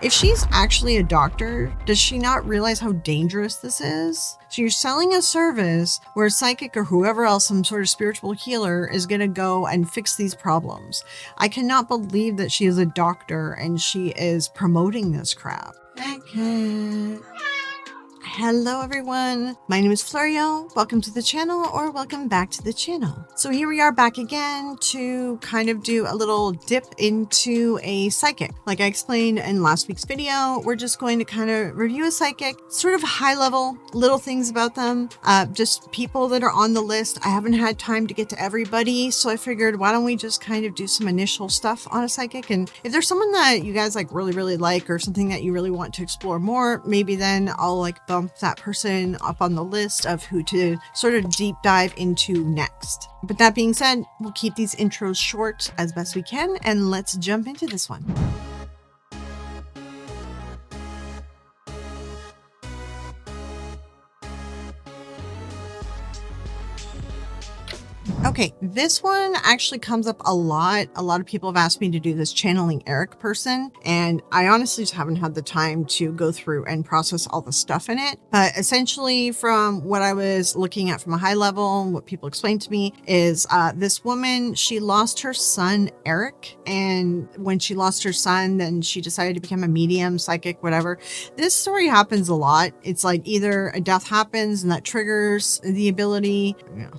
If she's actually a doctor, does she not realize how dangerous this is? So you're selling a service where a psychic or whoever else, some sort of spiritual healer, is going to go and fix these problems. I cannot believe that she is a doctor and she is promoting this crap. Okay. Hello everyone, my name is Florio. Welcome to the channel, or welcome back to the channel. So here we are back again to kind of do a little dip into a psychic. Like I explained in last week's video, we're just going to kind of review a psychic, sort of high level, little things about them, just people that are on the list. I haven't had time to get to everybody, so I figured why don't we just kind of do some initial stuff on a psychic, and if there's someone that you guys like really like, or something that you really want to explore more, maybe then I'll like bump that person up on the list of who to sort of deep dive into next. But that being said, we'll keep these intros short as best we can, and let's jump into this one. Okay, this one actually comes up a lot. A lot of people have asked me to do this channeling Erik person, and I honestly just haven't had the time to go through and process all the stuff in it. But essentially, from what I was looking at from a high level, what people explained to me is this woman, she lost her son, Erik. And when she lost her son, then she decided to become a medium, psychic, whatever. This story happens a lot. It's like either a death happens and that triggers the ability,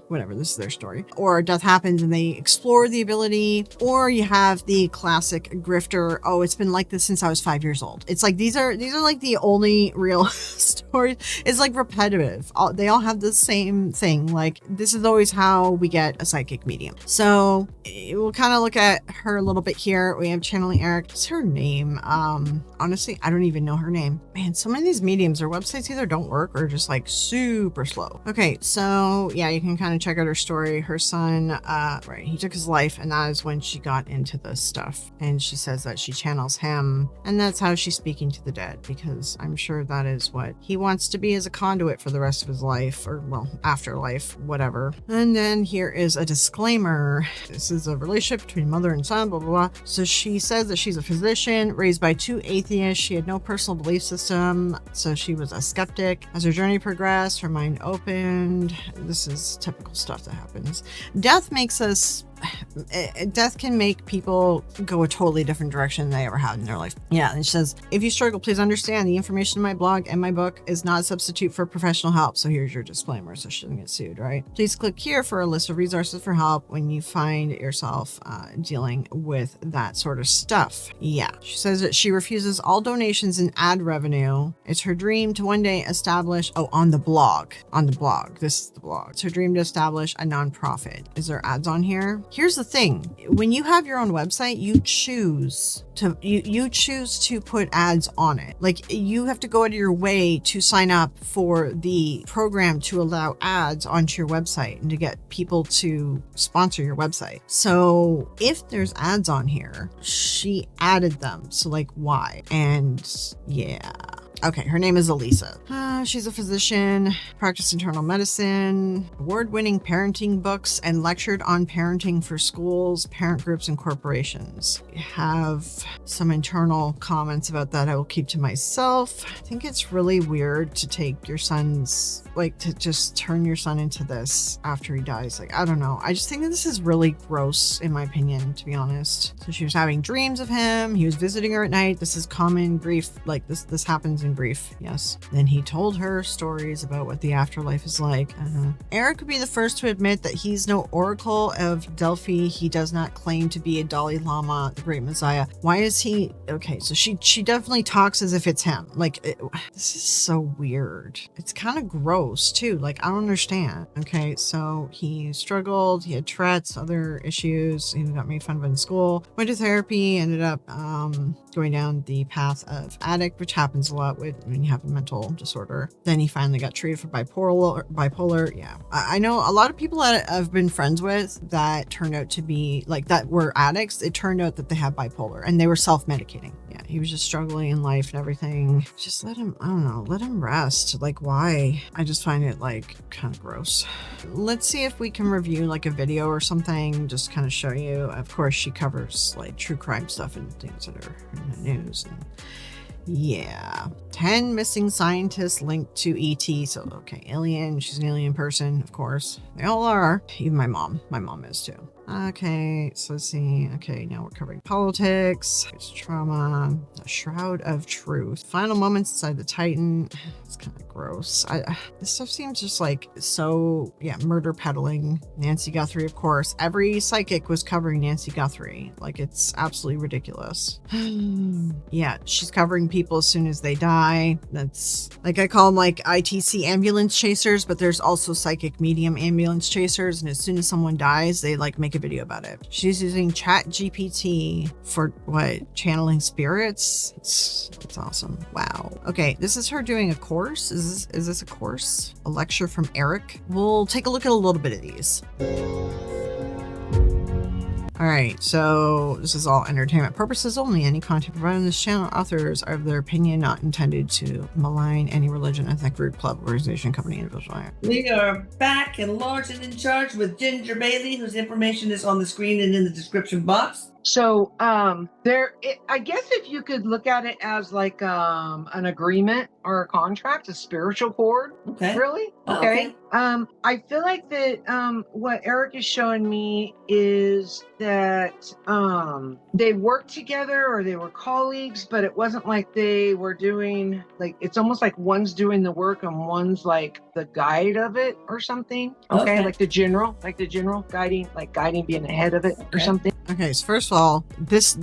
whatever, this is their story. Or a death happens and they explore the ability, or you have the classic grifter. Oh, it's been like this since I was 5 years old. It's like these are like the only real stories. It's like repetitive. They all have the same thing. Like this is always how we get a psychic medium. So we'll kind of look at her a little bit here. We have channeling Erik. What's her name? Honestly, I don't even know her name. Man, some of these mediums, their websites either don't work or just like super slow. Okay, so yeah, you can kind of check out her story. Her son, right, he took his life, and that is when she got into this stuff. And she says that she channels him, and that's how she's speaking to the dead, because I'm sure that is what he wants to be as a conduit for the rest of his life, or well, afterlife, whatever. And then here is a disclaimer. This is a relationship between mother and son, blah, blah, blah. So she says that she's a physician raised by two atheists. She had no personal belief system, so she was a skeptic. As her journey progressed, her mind opened. This is typical stuff that happens. Death can make people go a totally different direction than they ever had in their life. Yeah, and she says, if you struggle, please understand the information in my blog and my book is not a substitute for professional help. So here's your disclaimer, so she doesn't get sued, right? Please click here for a list of resources for help when you find yourself dealing with that sort of stuff. Yeah, she says that she refuses all donations and ad revenue. It's her dream to one day establish, on the blog, this is the blog. It's her dream to establish a nonprofit. Is there ads on here? Here's the thing. When you have your own website, you choose to put ads on it. Like you have to go out of your way to sign up for the program to allow ads onto your website and to get people to sponsor your website. So if there's ads on here, she added them. So like why? And yeah. Okay, her name is Elisa. She's a physician, practiced internal medicine, award-winning parenting books, and lectured on parenting for schools, parent groups, and corporations. I have some internal comments about that I will keep to myself. I think it's really weird to take your son's, like to just turn your son into this after he dies. Like, I don't know. I just think that this is really gross, in my opinion, to be honest. So she was having dreams of him. He was visiting her at night. This is common grief. Like this happens in grief. Yes. Then he told her stories about what the afterlife is like. Erik would be the first to admit that he's no oracle of Delphi. He does not claim to be a Dalai Lama, the great Messiah. Why is he? Okay, so she definitely talks as if it's him. Like, this is so weird. It's kind of gross too. Like, I don't understand. Okay, so he struggled. He had Tourette's, other issues. He got made fun of in school. Went to therapy. Ended up going down the path of addict, which happens a lot when you have a mental disorder. Then he finally got treated for bipolar. Yeah, I know a lot of people that I've been friends with that turned out to be like that were addicts. It turned out that they had bipolar and they were self-medicating. Yeah, he was just struggling in life and everything. Just let him, I don't know, let him rest. Like, why? I just find it like kind of gross. Let's see if we can review like a video or something, just kind of show you. Of course, she covers like true crime stuff and things that are in the news. And Yeah. 10 missing scientists linked to ET. So, okay, alien. She's an alien person, of course. They all are. Even my mom. My mom is too. Okay, so let's see. Okay, now we're covering politics, it's trauma, the shroud of truth, final moments inside the Titan. It's kind of gross. This stuff seems just like so, yeah, murder peddling. Nancy Guthrie, of course. Every psychic was covering Nancy Guthrie. Like, it's absolutely ridiculous. Yeah, she's covering people as soon as they die. That's like, I call them like ITC ambulance chasers, but there's also psychic medium ambulance chasers. And as soon as someone dies, they like make a video about it. She's using Chat GPT for what? Channeling spirits? It's awesome. Wow. Okay, this is her doing a course. Is this a course? A lecture from Erik? We'll take a look at a little bit of these. All right, so this is all entertainment purposes only. Any content provided on this channel, authors are of their opinion, not intended to malign any religion, ethnic group, club, organization, company, individual. We are back and large and in charge with Ginger Bailey, whose information is on the screen and in the description box. So I guess if you could look at it as like an agreement or a contract, a spiritual cord. Okay. Really? Okay. I feel like that what Erik is showing me is that they worked together or they were colleagues, but it wasn't like they were doing, like, it's almost like one's doing the work and one's like the guide of it or something. Okay. Like the general guiding, being ahead of it or something. Okay, so first of all, this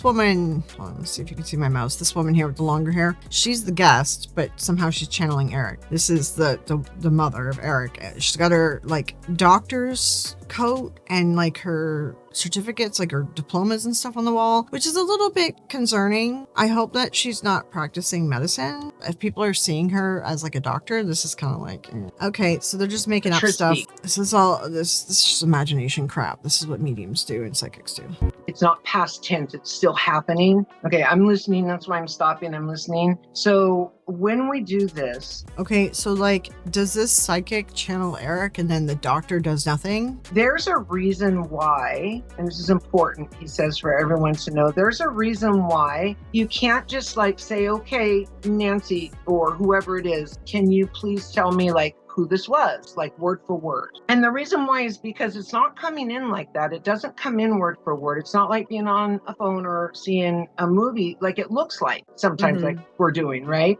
woman, hold on, let's see if you can see my mouse. This woman here with the longer hair, she's the guest, but somehow she's channeling Erik. This is the mother of Erik. She's got her like doctor's coat and like her certificates, like her diplomas and stuff on the wall, which is a little bit concerning. I hope that she's not practicing medicine. If people are seeing her as like a doctor, this is kind of like, okay, so they're just making up stuff. This is just imagination crap. This is what mediums do and psychics do. It's not past tense, it's still happening. Okay, I'm listening. That's why I'm stopping. I'm listening. So when we do this, okay, so like, does this psychic channel Erik and then the doctor does nothing? There's a reason why, and this is important, he says, for everyone to know, there's a reason why you can't just like say, okay, Nancy or whoever it is, can you please tell me like who this was, like word for word. And the reason why is because it's not coming in like that. It doesn't come in word for word. It's not like being on a phone or seeing a movie like it looks like sometimes like we're doing, right?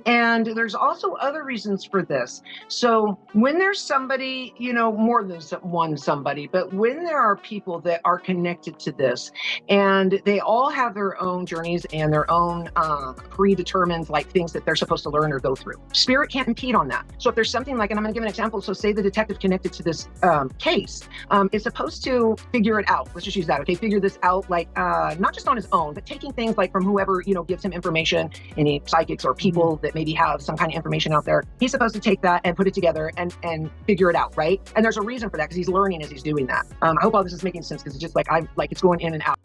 And there's also other reasons for this. So when there's somebody, you know, more than one somebody, but when there are people that are connected to this and they all have their own journeys and their own predetermined like things that they're supposed to learn or go through, spirit can't impede on that. So if there's something like, and I'm going to give an example. So say the detective connected to this case is supposed to figure it out. Let's just use that. Okay. Figure this out, like not just on his own, but taking things like from whoever, you know, gives him information, any psychics or people that maybe have some kind of information out there. He's supposed to take that and put it together and figure it out. Right. And there's a reason for that because he's learning as he's doing that. I hope all this is making sense because it's just like, it's going in and out.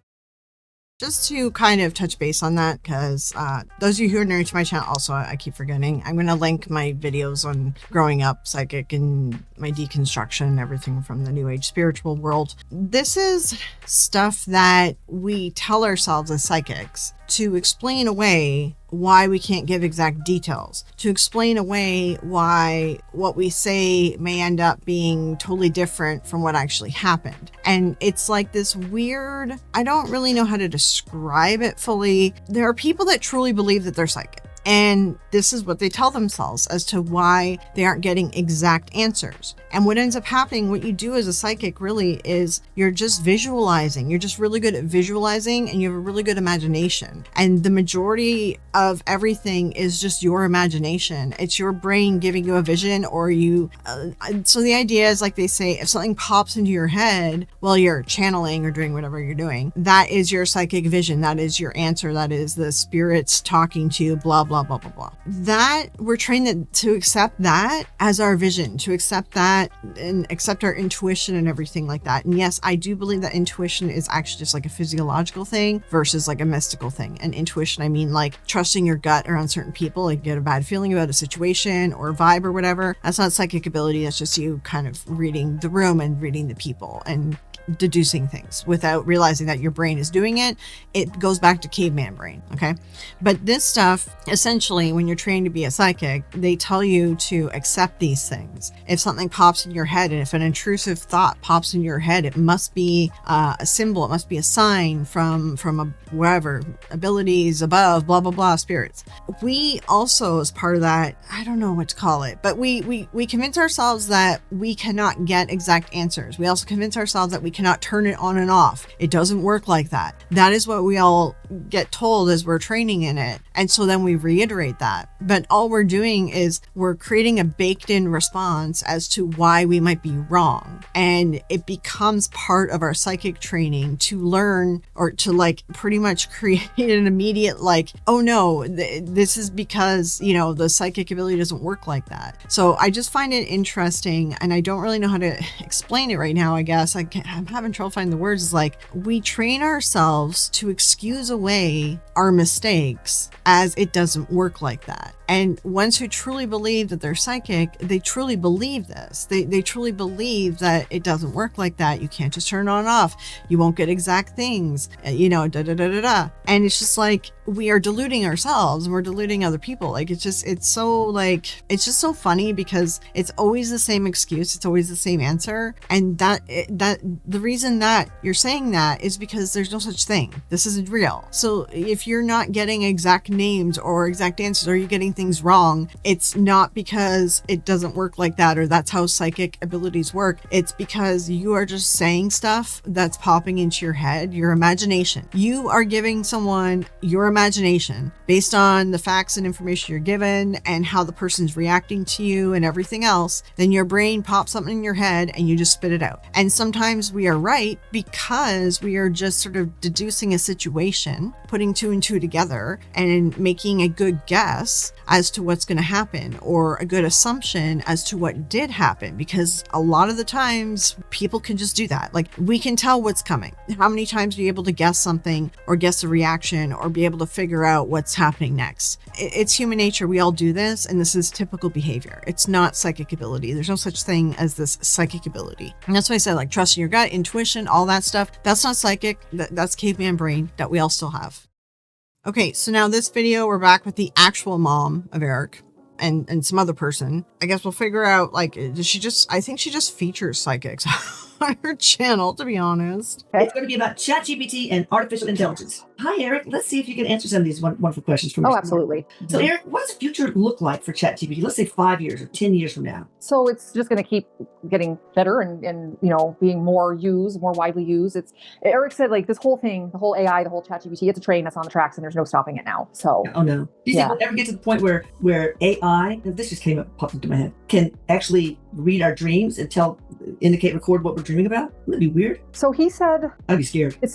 Just to kind of touch base on that, because those of you who are new to my channel, also, I keep forgetting, I'm going to link my videos on growing up psychic and my deconstruction and everything from the New Age spiritual world. This is stuff that we tell ourselves as psychics to explain away why we can't give exact details, to explain away why what we say may end up being totally different from what actually happened. And it's like this weird, I don't really know how to describe it fully. There are people that truly believe that they're psychic. And this is what they tell themselves as to why they aren't getting exact answers. And what ends up happening, what you do as a psychic really is you're just visualizing. You're just really good at visualizing and you have a really good imagination. And the majority of everything is just your imagination. It's your brain giving you a vision or you. So the idea is, like they say, if something pops into your head while you're channeling or doing whatever you're doing, that is your psychic vision. That is your answer. That is the spirits talking to you, blah, blah, blah, blah, blah. That we're trained to accept that as our vision, to accept that and accept our intuition and everything like that. And yes, I do believe that intuition is actually just like a physiological thing versus like a mystical thing. And intuition, I mean like trusting your gut around certain people, like you get a bad feeling about a situation or vibe or whatever. That's not psychic ability. That's just you kind of reading the room and reading the people and deducing things without realizing that your brain is doing it. It goes back to caveman brain. Okay. But this stuff, essentially, when you're trained to be a psychic, they tell you to accept these things. If something pops in your head, and if an intrusive thought pops in your head, it must be a symbol. It must be a sign from wherever, abilities above, blah, blah, blah, spirits. We also, as part of that, I don't know what to call it, but we convince ourselves that we cannot get exact answers. We also convince ourselves that we cannot turn it on and off. It doesn't work like that. That is what we all get told as we're training in it. And so then we reiterate that. But all we're doing is we're creating a baked in response as to why we might be wrong. And it becomes part of our psychic training to learn, or to like pretty much create an immediate like, oh no, this is because, the psychic ability doesn't work like that. So I just find it interesting, and I don't really know how to explain it right now. I guess I'm having trouble finding the words. It's like we train ourselves to excuse away our mistakes as it doesn't work like that. And ones who truly believe that they're psychic, they truly believe this. They truly believe that it doesn't work like that. You can't just turn it on and off. You won't get exact things, da da da da da. And it's just like we are deluding ourselves and we're deluding other people. Like it's just so funny because it's always the same excuse. It's always the same answer. And that the reason that you're saying that is because there's no such thing. This isn't real. So if you're not getting exact names or exact answers, or you're getting things wrong, it's not because it doesn't work like that, or that's how psychic abilities work. It's because you are just saying stuff that's popping into your head, your imagination. You are giving someone your imagination based on the facts and information you're given and how the person's reacting to you and everything else. Then your brain pops something in your head and you just spit it out. And sometimes we are right because we are just sort of deducing a situation, putting two and two together and making a good guess as to what's going to happen, or a good assumption as to what did happen, because a lot of the times people can just do that. Like we can tell what's coming. How many times are you able to guess something or guess a reaction or be able to figure out what's happening next? It's human nature. We all do this, and this is typical behavior. It's not psychic ability. There's no such thing as this psychic ability. And that's why I said, like, trusting your gut, intuition, all that stuff. That's not psychic. That's caveman brain that we all still have. Okay, so now this video, we're back with the actual mom of Erik and some other person. I guess we'll figure out, like, I think she just features psychics on her channel, to be honest. It's going to be about ChatGPT and artificial intelligence. Hi, Erik. Let's see if you can answer some of these wonderful questions for me. Oh, absolutely. So, Erik, what does the future look like for ChatGPT? Let's say 5 years or 10 years from now. So it's just going to keep getting better and being more widely used. Erik said, like, this whole thing, the whole AI, the whole ChatGPT, it's a train that's on the tracks and there's no stopping it now. So. Oh no. Do you think we'll ever get to the point where AI, this just popped into my head, can actually read our dreams and record what we're dreaming about? Wouldn't that be weird? So he said, I'd be scared. He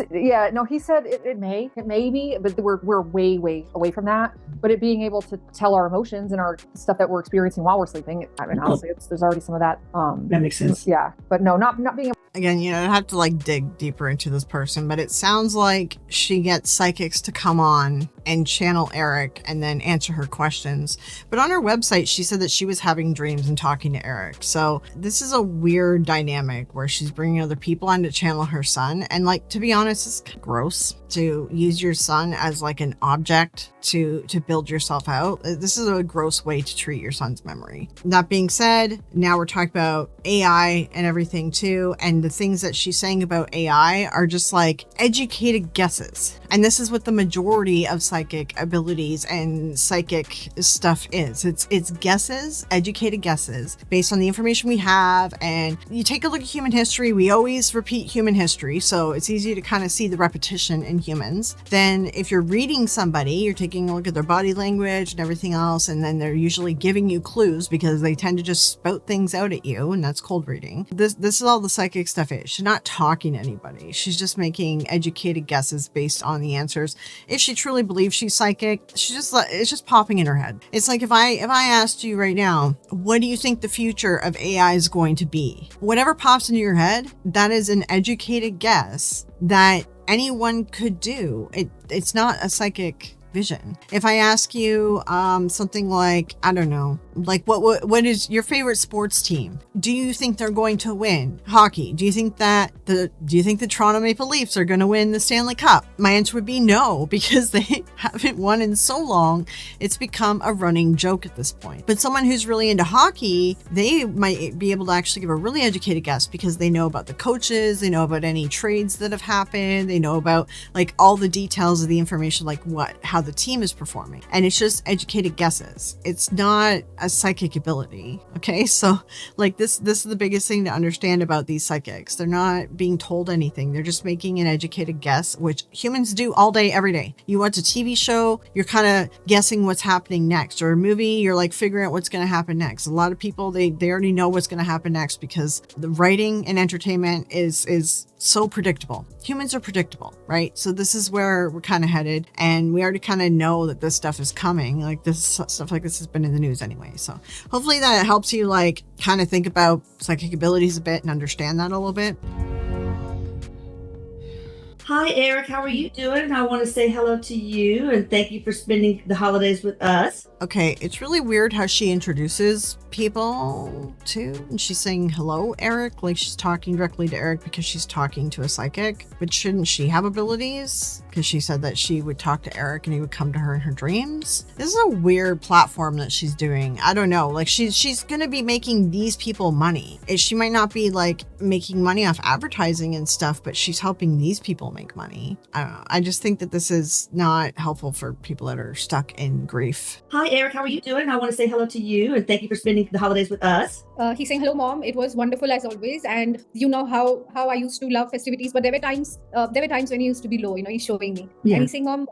said it may be, but we're way, way away from that. But it being able to tell our emotions and our stuff that we're experiencing while we're sleeping, I mean, honestly, there's already some of that. That makes sense. Yeah, but no, not being able. Again, I have to like dig deeper into this person, but it sounds like she gets psychics to come on and channel Erik and then answer her questions. But on her website, she said that she was having dreams and talking to Erik. So this is a weird dynamic where she's bringing other people on to channel her son. And like, to be honest, it's kind of gross to use your son as like an object to build yourself out. This is a gross way to treat your son's memory. That being said, now we're talking about AI and everything too. And the things that she's saying about AI are just like educated guesses. And this is what the majority of psychic abilities and psychic stuff is. It's guesses, educated guesses based on the information we have. And you take a look at human history, we always repeat human history. So it's easy to kind of see the repetition in humans. Then if you're reading somebody, you're taking a look at their body language and everything else. And then they're usually giving you clues because they tend to just spout things out at you. And that's cold reading. This is all the psychic stuff is. She's not talking to anybody. She's just making educated guesses based on the answers. If she truly believes she's psychic, it's just popping in her head. It's like if I asked you right now, what do you think the future of AI is going to be? Whatever pops into your head, that is an educated guess that anyone could do. It's not a psychic vision. If I ask you something like, I don't know, Like, what is your favorite sports team? Do you think they're going to win hockey? Do you think the Toronto Maple Leafs are going to win the Stanley Cup? My answer would be no, because they haven't won in so long. It's become a running joke at this point. But someone who's really into hockey, they might be able to actually give a really educated guess, because they know about the coaches, they know about any trades that have happened, they know about like all the details of the information, like how the team is performing. And it's just educated guesses. It's not a psychic ability. Okay. So like this is the biggest thing to understand about these psychics. They're not being told anything. They're just making an educated guess, which humans do all day, every day. You watch a TV show, you're kind of guessing what's happening next, or a movie, you're like figuring out what's going to happen next. A lot of people, they already know what's going to happen next, because the writing and entertainment is so predictable. Humans are predictable, right? So this is where we're kind of headed, and we already kind of know that this stuff is coming. Like this stuff like this has been in the news anyway. So hopefully that helps you like kind of think about psychic abilities a bit and understand that a little bit. Hi, Erik. How are you doing? I want to say hello to you and thank you for spending the holidays with us. Okay, it's really weird how she introduces people too. And she's saying, hello, Erik, like she's talking directly to Erik because she's talking to a psychic. But shouldn't she have abilities? Because she said that she would talk to Erik and he would come to her in her dreams. This is a weird platform that she's doing. I don't know. Like she's going to be making these people money. She might not be like making money off advertising and stuff, but she's helping these people make money. I don't know. I just think that this is not helpful for people that are stuck in grief. Hi, Erik. How are you doing? I want to say hello to you and thank you for spending the holidays with us. He's saying, hello, Mom. It was wonderful as always. And you know how I used to love festivities, but there were times when he used to be low, he's showing me. Yeah. And he's saying, Mom,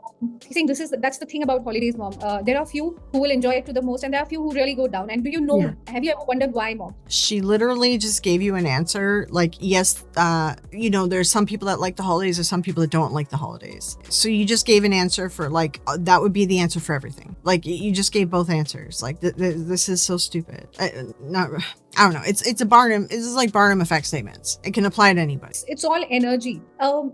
that's the thing about holidays, Mom. There are few who will enjoy it to the most, and there are few who really go down. And do you know, have you ever wondered why, Mom? She literally just gave you an answer. Like, yes, there's some people that like the holidays, there's some people that don't like the holidays. So you just gave an answer for like, that would be the answer for everything. Like you just gave both answers. Like this is so stupid. I don't know. It's a Barnum. This is like Barnum effect statements. It can apply to anybody. It's all energy.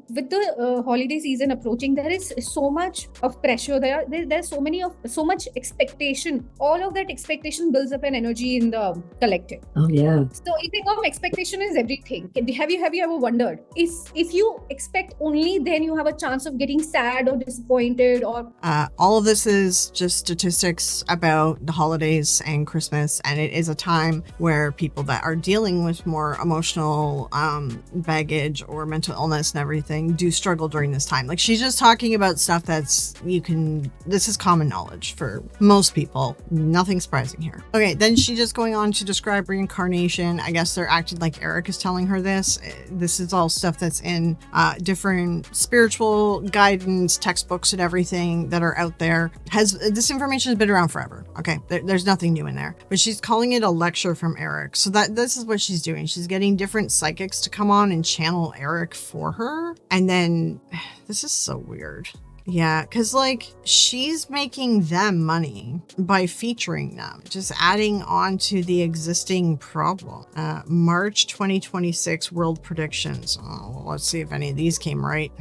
With the holiday season approaching, there is so much of pressure. There's so much expectation. All of that expectation builds up an energy in the collective. Oh yeah. So I think expectation is everything. Have you ever wondered if you expect only, then you have a chance of getting sad or disappointed or. All of this is just statistics about the holidays and Christmas, and it is a time where people that are dealing with more emotional baggage or mental illness and everything do struggle during this time. Like she's just talking about stuff this is common knowledge for most people. Nothing surprising here. Okay, then she's just going on to describe reincarnation. I guess they're acting like Erik is telling her this. This is all stuff that's in different spiritual guidance textbooks and everything that are out there. This information has been around forever. Okay, there's nothing new in there, but she's calling it a lecture from Erik. So this is what she's doing. She's getting different psychics to come on and channel Erik for her. And then this is so weird. Yeah, because like she's making them money by featuring them, just adding on to the existing problem. March 2026 world predictions. Oh, well, let's see if any of these came right.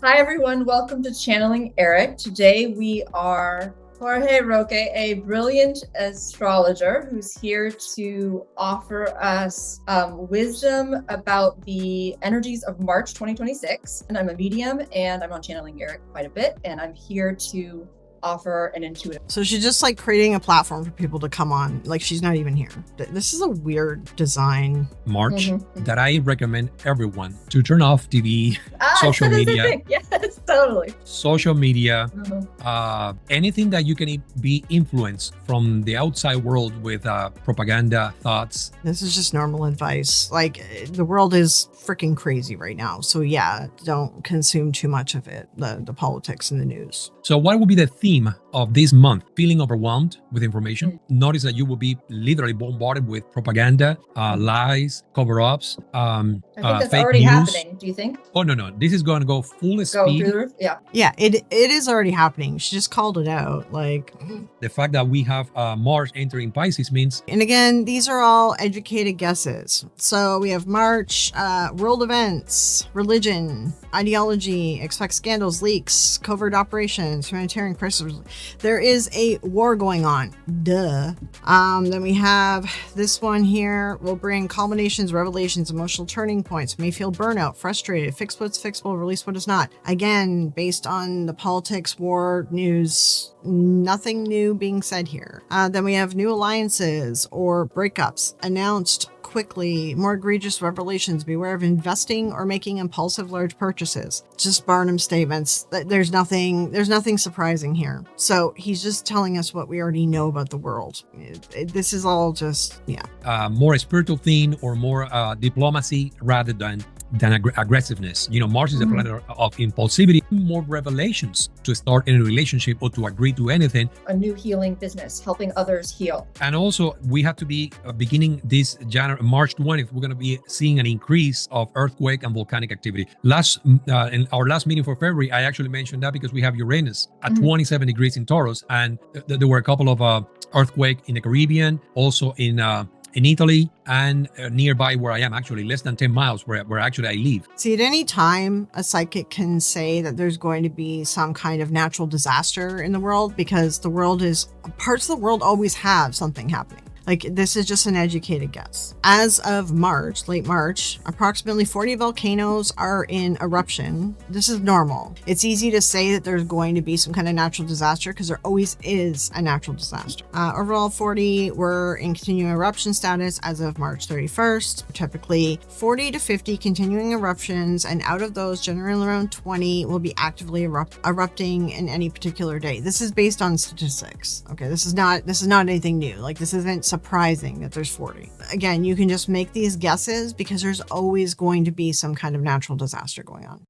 Hi, everyone. Welcome to Channeling Erik. Today we are Jorge Roque, a brilliant astrologer who's here to offer us wisdom about the energies of March 2026. And I'm a medium and I'm on Channeling Erik quite a bit. And I'm here to offer an intuitive. So she's just like creating a platform for people to come on. Like she's not even here. This is a weird design. March that I recommend everyone to turn off TV, social media. Yes, totally. Social media, anything that you can be influenced from the outside world with propaganda, thoughts. This is just normal advice. Like the world is freaking crazy right now. So yeah, don't consume too much of it, the politics and the news. So what would be the theme of this month? Feeling overwhelmed with information. Notice that you will be literally bombarded with propaganda, lies, cover-ups, I think that's fake already news. happening. Do you think? Oh, no. This is going to go full Go speed. through the roof? Yeah. Yeah, it is already happening. She just called it out. Like The fact that we have Mars entering Pisces means. And again, these are all educated guesses. So we have March, world events, religion, ideology, expect scandals, leaks, covert operations, humanitarian crisis There is a war going on. Duh. Then we have this one here will bring culminations, revelations, emotional turning points. May feel burnout, frustrated, fix what's fixable, release what is not. Again, based on the politics, war, news, nothing new being said here. Then we have new alliances or breakups announced quickly, more egregious revelations, beware of investing or making impulsive large purchases. Just Barnum statements. There's nothing surprising here. So he's just telling us what we already know about the world. This is all just, More spiritual thing or more diplomacy rather than aggressiveness. Mars is a planet of impulsivity, more revelations to start any relationship or to agree to anything. A new healing business, helping others heal. And also, we have to be beginning this March 20th, we're going to be seeing an increase of earthquake and volcanic activity. In our last meeting for February, I actually mentioned that because we have Uranus at 27 degrees in Taurus, and there were a couple of earthquake in the Caribbean, also in Italy, and nearby where I am, actually less than 10 miles where actually I live. See, at any time, a psychic can say that there's going to be some kind of natural disaster in the world, because parts of the world always have something happening. Like, this is just an educated guess. As of March, late March, approximately 40 volcanoes are in eruption. This is normal. It's easy to say that there's going to be some kind of natural disaster because there always is a natural disaster. Overall, 40 were in continuing eruption status as of March 31st. Typically 40 to 50 continuing eruptions, and out of those, generally around 20 will be actively erupting in any particular day. This is based on statistics. Okay, this is not anything new. Like, this isn't surprising that there's 40. Again, you can just make these guesses because there's always going to be some kind of natural disaster going on.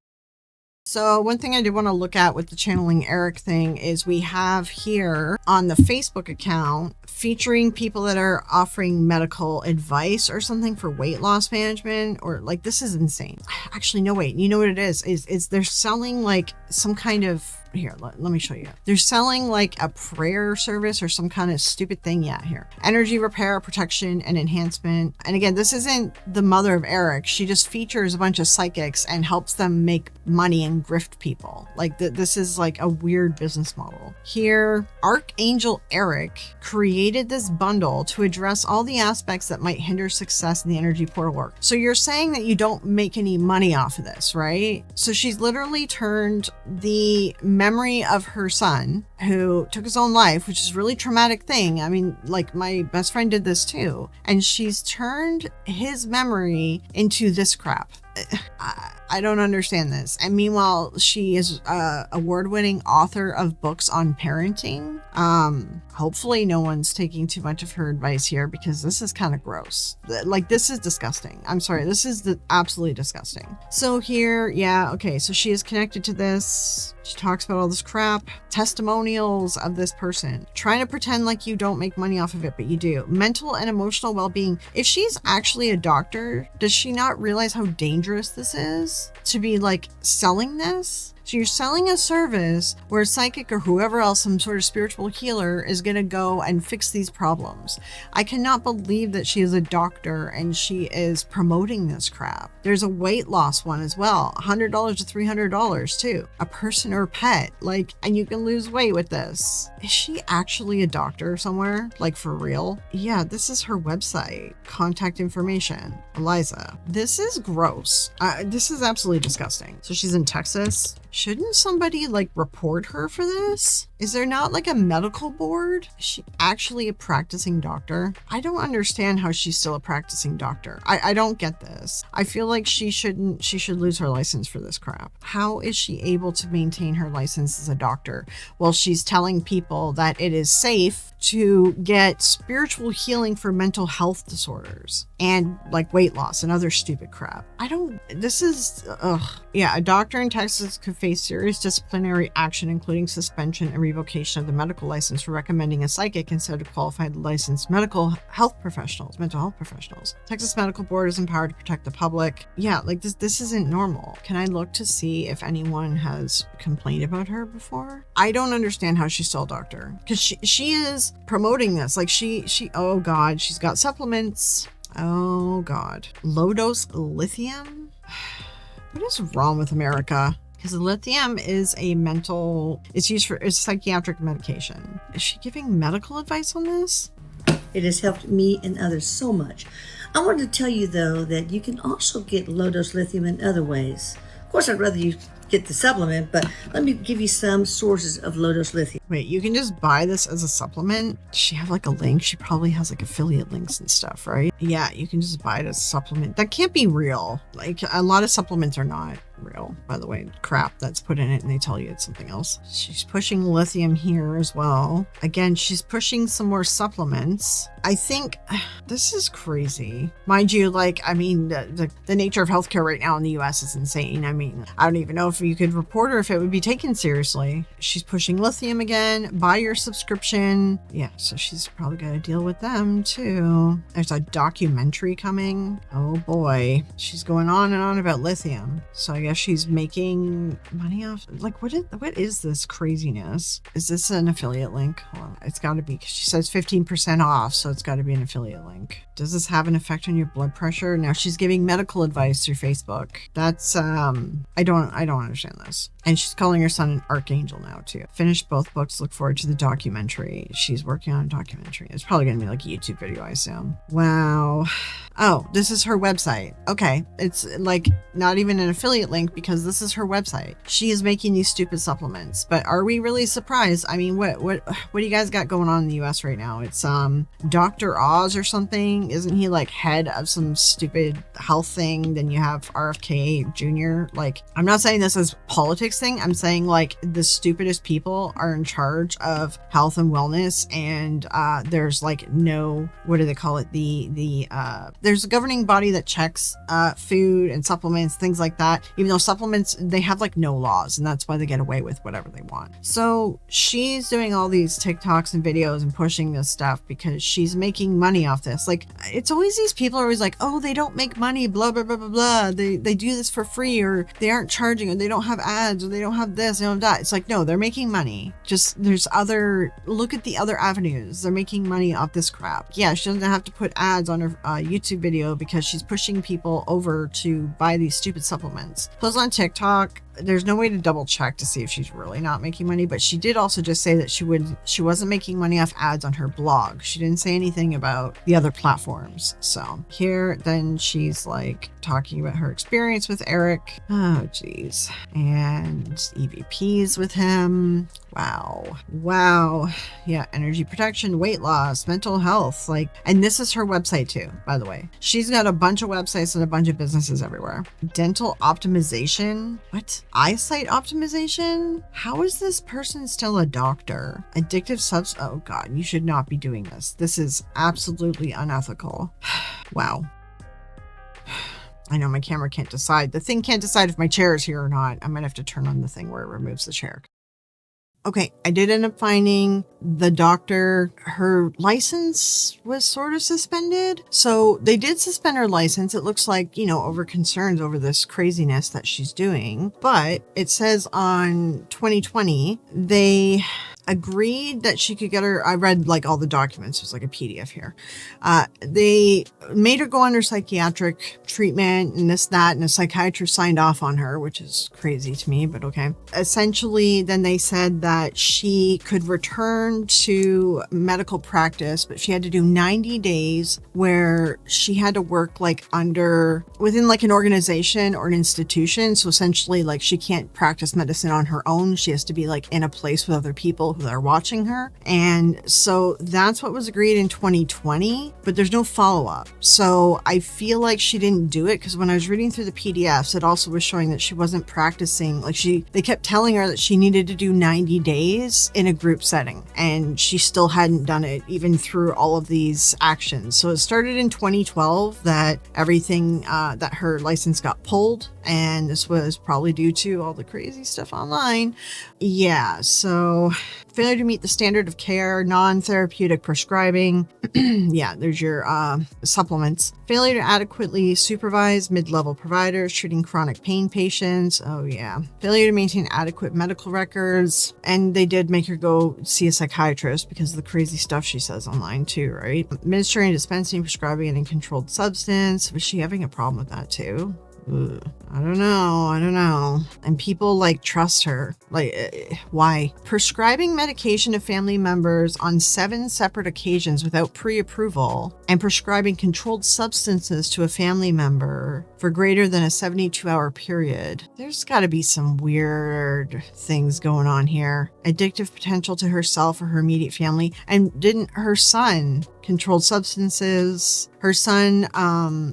So one thing I did want to look at with the channeling Erik thing is we have here on the Facebook account featuring people that are offering medical advice or something for weight loss management, or like, this is insane. Actually, no, wait, you know what it is they're selling like some kind of, here, let me show you. They're selling like a prayer service or some kind of stupid thing. Yeah, here. Energy repair, protection, and enhancement. And again, this isn't the mother of Erik. She just features a bunch of psychics and helps them make money and grift people. Like, this is like a weird business model. Here, Archangel Erik created this bundle to address all the aspects that might hinder success in the energy portal work. So you're saying that you don't make any money off of this, right? So she's literally turned the memory of her son, who took his own life, which is a really traumatic thing. I mean, like, my best friend did this too. And she's turned his memory into this crap. I don't understand this. And meanwhile, she is a award-winning author of books on parenting. Hopefully no one's taking too much of her advice here, because this is kind of gross. Like, this is disgusting. I'm sorry. This is absolutely disgusting. So here, yeah, okay. So she is connected to this. She talks about all this crap. Testimonials of this person. Trying to pretend like you don't make money off of it, but you do. Mental and emotional well-being. If she's actually a doctor, does she not realize how dangerous this is to be like selling this? So you're selling a service where a psychic or whoever else, some sort of spiritual healer, is going to go and fix these problems. I cannot believe that she is a doctor and she is promoting this crap. There's a weight loss one as well, $100 to $300 too. A person or pet, like, and you can lose weight with this. Is she actually a doctor somewhere? Like, for real? Yeah, this is her website. Contact information. Eliza. This is gross. This is absolutely disgusting. So she's in Texas. Shouldn't somebody like report her for this? Is there not like a medical board? Is she actually a practicing doctor? I don't understand how she's still a practicing doctor. I don't get this. I feel like she should lose her license for this crap. How is she able to maintain her license as a doctor while she's telling people that it is safe to get spiritual healing for mental health disorders and like weight loss and other stupid crap? Yeah, a doctor in Texas could face serious disciplinary action, including suspension and revocation of the medical license for recommending a psychic instead of qualified licensed mental health professionals. Texas Medical Board is empowered to protect the public. Yeah, like this isn't normal. Can I look to see if anyone has complained about her before? I don't understand how she's still a doctor, because she is promoting this. Like she oh god, she's got supplements. Oh god. Low dose lithium. What is wrong with America? because lithium is it's used for psychiatric medication. Is she giving medical advice on this? It has helped me and others so much. I wanted to tell you, though, that you can also get low-dose lithium in other ways. Of course, I'd rather you get the supplement, but let me give you some sources of low-dose lithium. Wait, you can just buy this as a supplement? Does she have like a link? She probably has like affiliate links and stuff, right? Yeah, you can just buy it as a supplement. That can't be real. Like, a lot of supplements are not real, by the way. Crap that's put in it and they tell you it's something else. She's pushing lithium here as well. Again, she's pushing some more supplements. I think this is crazy. Mind you, like, I mean, the nature of healthcare right now in the US is insane. I mean, I don't even know if you could report her if it would be taken seriously. She's pushing lithium again. Buy your subscription. Yeah, so she's probably got to deal with them too. There's a documentary coming. Oh boy. She's going on and on about lithium. So I guess she's making money off. Like, what is this craziness? Is this an affiliate link? Hold on. It's got to be, because she says 15% off, so it's got to be an affiliate link. Does this have an effect on your blood pressure? Now she's giving medical advice through Facebook. That's I don't understand this. And she's calling her son an archangel now too. Finished both books. Look forward to the documentary. She's working on a documentary. It's probably gonna be like a YouTube video, I assume. Wow. Oh, this is her website. Okay. It's like not even an affiliate link because this is her website. She is making these stupid supplements. But are we really surprised? I mean, what do you guys got going on in the US right now? It's Dr. Oz or something. Isn't he like head of some stupid health thing? Then you have RFK Jr. Like, I'm not saying this as politics thing. I'm saying like the stupidest people are in charge of health and wellness, and there's like no, what do they call it? There's a governing body that checks food and supplements, things like that. Even though supplements, they have like no laws, and that's why they get away with whatever they want. So she's doing all these TikToks and videos and pushing this stuff because she's making money off this. Like, it's always these people are always like, oh, they don't make money, blah, blah, blah, blah, blah. They do this for free, or they aren't charging, or they don't have ads, or they don't have this, they don't have that. It's like, no, they're making money. Just look at the other avenues. They're making money off this crap. Yeah, she doesn't have to put ads on her YouTube video because she's pushing people over to buy these stupid supplements. Plus on TikTok, there's no way to double check to see if she's really not making money, but she did also just say that she wasn't making money off ads on her blog. She didn't say anything about the other platforms. So here, then she's like talking about her experience with Erik. Oh, geez. And EVPs with him. Wow. Yeah, energy protection, weight loss, mental health, like, and this is her website too, by the way. She's got a bunch of websites and a bunch of businesses everywhere. Dental optimization. What? Eyesight optimization? How is this person still a doctor? Addictive oh God, you should not be doing this. This is absolutely unethical. Wow. I know my camera can't decide. The thing can't decide if my chair is here or not. I might have to turn on the thing where it removes the chair. Okay, I did end up finding the doctor. Her license was sort of suspended. So they did suspend her license. It looks like, over concerns over this craziness that she's doing. But it says on 2020, they agreed that she could get her. I read like all the documents. There's like a PDF here. They made her go under psychiatric treatment and this, that, and a psychiatrist signed off on her, which is crazy to me, but okay. Essentially, then they said that she could return to medical practice, but she had to do 90 days where she had to work like within like an organization or an institution. So essentially, like, she can't practice medicine on her own. She has to be like in a place with other people who are watching her. And so that's what was agreed in 2020, but there's no follow-up. So I feel like she didn't do it, because when I was reading through the PDFs, it also was showing that she wasn't practicing. Like, they kept telling her that she needed to do 90 days in a group setting, and she still hadn't done it even through all of these actions. So it started in 2012 that everything, that her license got pulled, and this was probably due to all the crazy stuff online. Yeah, so failure to meet the standard of care, non-therapeutic prescribing. Yeah, there's your supplements. Failure to adequately supervise mid-level providers treating chronic pain patients. Oh yeah. Failure to maintain adequate medical records. And they did make her go see a psychiatrist because of the crazy stuff she says online too, right? Administering, dispensing, prescribing any controlled substance. Was she having a problem with that too? Ugh. I don't know. And people like trust her. Like, why? Prescribing medication to family members on 7 separate occasions without pre-approval, and prescribing controlled substances to a family member for greater than a 72-hour period. There's got to be some weird things going on here. Addictive potential to herself or her immediate family. And didn't her son controlled substances? Her son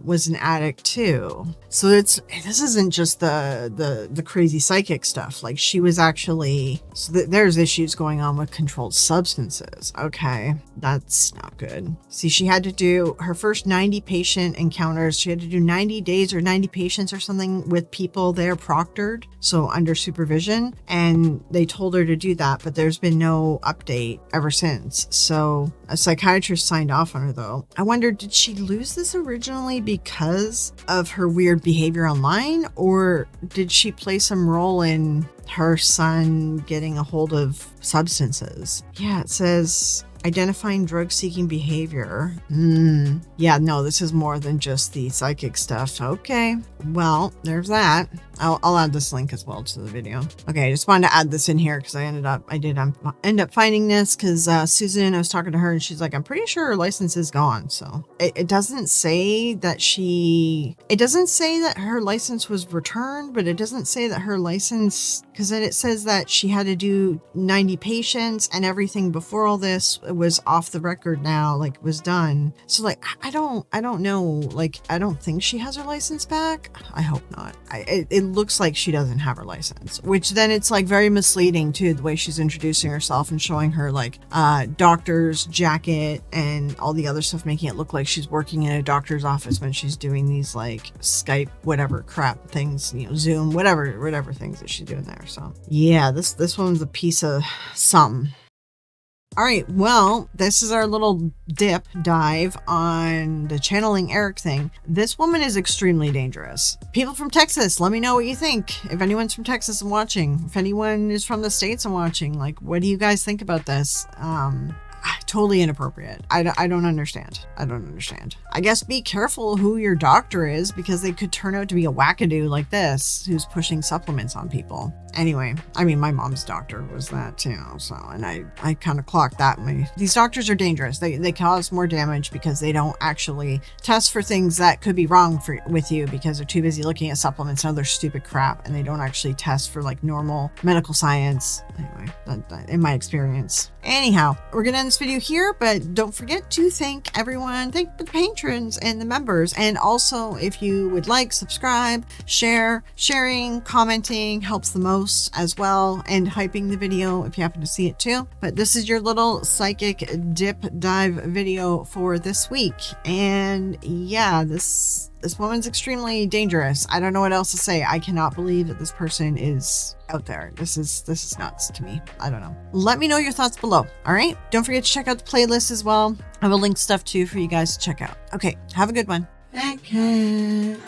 was an addict too. So this isn't just the crazy psychic stuff. Like, she was actually, there's issues going on with controlled substances. Okay, that's not good. See, she had to do her first 90 patient encounters. She had to do 90 days or 90 patients or something with people there proctored, so under supervision. And they told her to do that, but there's been no update ever since. So a psychiatrist signed off on her though. I wonder, did she lose this originally because of her weird behavior online, or did she play some role in her son getting a hold of substances? Yeah, it says identifying drug-seeking behavior. Yeah, no, this is more than just the psychic stuff. Okay, well, there's that. I'll add this link as well to the video. Okay, I just wanted to add this in here because I end up finding this because Susan, I was talking to her and she's like, I'm pretty sure her license is gone. So it doesn't say that her license was returned, but it doesn't say that her license, because then it says that she had to do 90 patients and everything before all this was off the record now, like, was done. So like, I don't know, like, I don't think she has her license back. I hope not. It looks like she doesn't have her license, which then it's like very misleading too, the way she's introducing herself and showing her like doctor's jacket and all the other stuff, making it look like she's working in a doctor's office when she's doing these like Skype, whatever crap things, you know, Zoom, whatever things that she's doing there. So yeah, this one's a piece of something. All right, well, this is our little dive on the channeling Erik thing. This woman is extremely dangerous. People from Texas, let me know what you think. If anyone's from Texas and watching, if anyone is from the States and watching, like, what do you guys think about this? Totally inappropriate. I don't understand. I guess be careful who your doctor is, because they could turn out to be a wackadoo like this who's pushing supplements on people. Anyway, I mean, my mom's doctor was that too, so, and I kind of clocked that. These doctors are dangerous. They cause more damage because they don't actually test for things that could be wrong with you, because they're too busy looking at supplements and other stupid crap, and they don't actually test for like normal medical science. Anyway, that in my experience. Anyhow, we're gonna end this video here, but don't forget to thank everyone. Thank the patrons and the members, and also if you would like, subscribe, sharing, commenting helps the most as well, and hyping the video if you happen to see it too. But this is your little psychic dive video for this week, and yeah, this woman's extremely dangerous. I don't know what else to say. I cannot believe that this person is out there. This is nuts to me. I don't know. Let me know your thoughts below. All right, don't forget to check out the playlist as well. I will link stuff too for you guys to check out. Okay, have a good one. Fat cat.